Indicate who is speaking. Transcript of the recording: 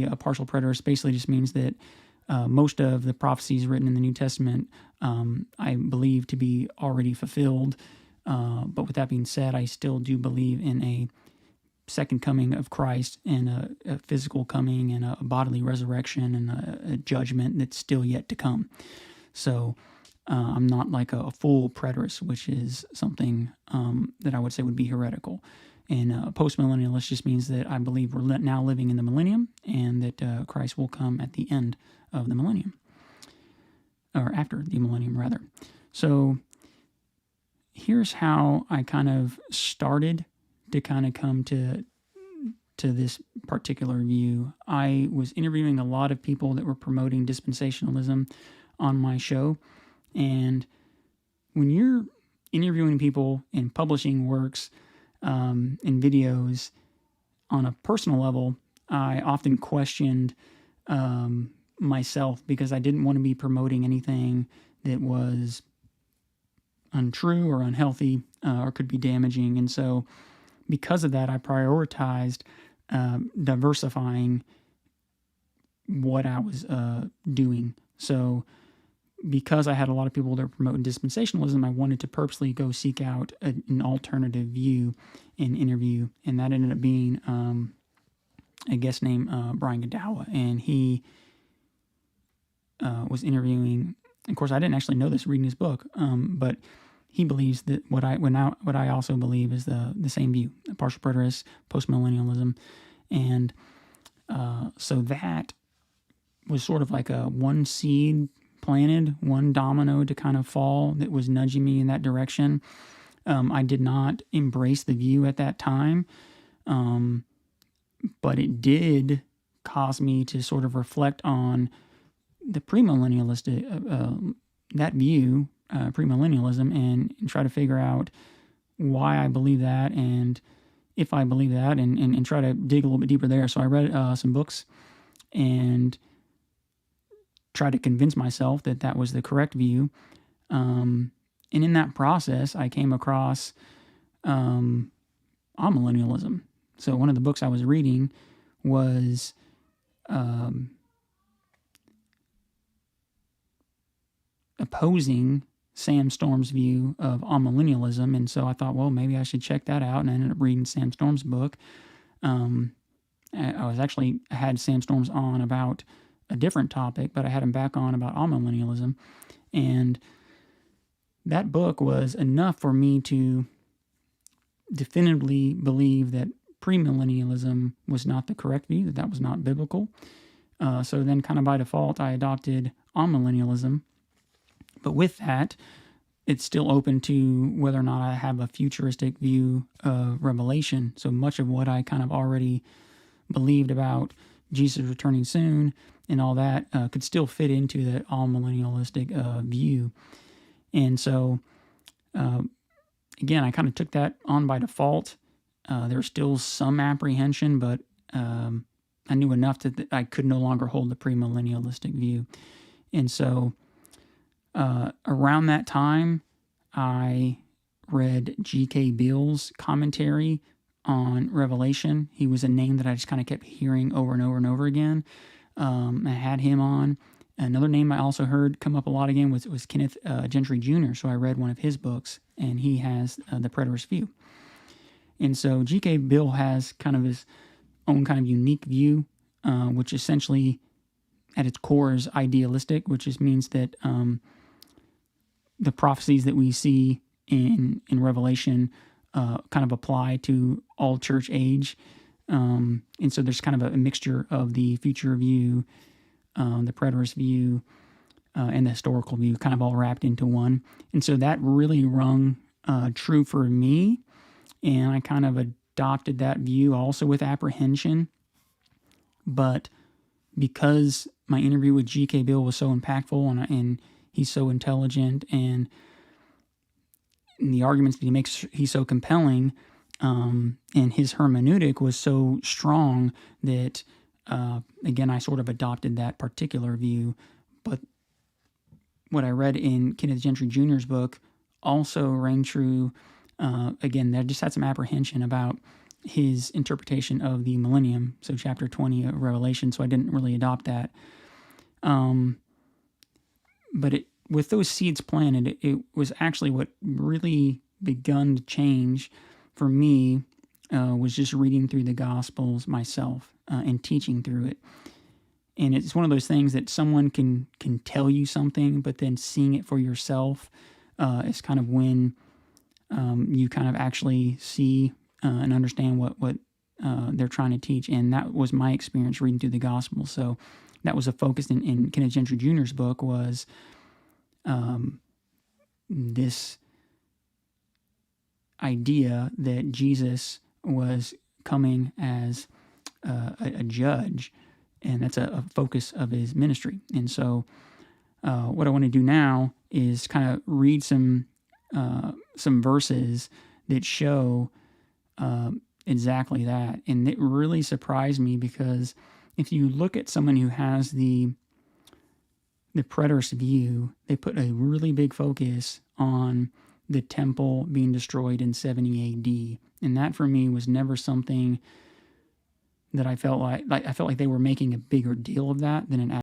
Speaker 1: A partial preterist basically just means that most of the prophecies written in the New Testament I believe to be already fulfilled. But with that being said, I still do believe in a second coming of Christ and a physical coming and a bodily resurrection and a judgment that's still yet to come. So I'm not like a full preterist, which is something that I would say would be heretical. And post-millennialist just means that I believe we're now living in the millennium and that Christ will come at the end of the millennium, or after the millennium, rather. So here's how I kind of started to kind of come to this particular view. I was interviewing a lot of people that were promoting dispensationalism on my show. And when you're interviewing people and publishing works and videos on a personal level, I often questioned myself because I didn't want to be promoting anything that was untrue or unhealthy or could be damaging. And so because of that, I prioritized diversifying what I was doing. So because I had a lot of people that were promoting dispensationalism, I wanted to purposely go seek out an alternative view and interview. And that ended up being a guest named Brian Godawa. And he was interviewing. Of course, I didn't actually know this reading his book, but he believes that what I also believe is the same view, partial preterist, postmillennialism. And so that was sort of like a one seed planted, one domino to kind of fall that was nudging me in that direction. I did not embrace the view at that time, but it did cause me to sort of reflect on the premillennialistic, that view, premillennialism, and try to figure out why I believe that and if I believe that, and try to dig a little bit deeper there. So I read some books and try to convince myself that that was the correct view. And in that process, I came across amillennialism. So one of the books I was reading was opposing Sam Storm's view of amillennialism. And so I thought, well, maybe I should check that out. And I ended up reading Sam Storm's book. I had Sam Storms on about a different topic, but I had him back on about amillennialism. And that book was enough for me to definitively believe that premillennialism was not the correct view, that was not biblical. So then kind of by default, I adopted amillennialism. But with that, it's still open to whether or not I have a futuristic view of Revelation. So much of what I kind of already believed about Jesus returning soon and all that could still fit into that all-millennialistic view. And so, again, I kind of took that on by default. There was still some apprehension, but I knew enough that I could no longer hold the premillennialistic view. And so around that time, I read G.K. Beale's commentary on Revelation. He was a name that I just kind of kept hearing over and over and over again. I had him on. Another name I also heard come up a lot again was Kenneth Gentry Jr., so I read one of his books, and he has the preterist view. And so G.K. Beale has kind of his own kind of unique view, which essentially at its core is idealistic, which just means that the prophecies that we see in Revelation kind of apply to all church age. And so there's kind of a mixture of the future view, the preterist view, and the historical view kind of all wrapped into one. And so that really rung true for me. And I kind of adopted that view also with apprehension. But because my interview with G.K. Beale was so impactful and he's so intelligent and the arguments that he makes, he's so compelling, and his hermeneutic was so strong that, again, I sort of adopted that particular view. But what I read in Kenneth Gentry Jr.'s book also rang true. Again, I just had some apprehension about his interpretation of the millennium, so chapter 20 of Revelation, so I didn't really adopt that. But with those seeds planted, it was actually what really begun to change for me, was just reading through the Gospels myself and teaching through it. And it's one of those things that someone can tell you something, but then seeing it for yourself is kind of when you kind of actually see and understand what they're trying to teach. And that was my experience reading through the Gospel. So that was a focus in Kenneth Gentry Jr.'s book, was this idea that Jesus was coming as a judge, and that's a focus of his ministry. And so what I want to do now is kind of read some verses that show exactly that. And it really surprised me, because if you look at someone who has the preterist view, they put a really big focus on the temple being destroyed in 70 AD. And that for me was never something that I felt like they were making a bigger deal of that than it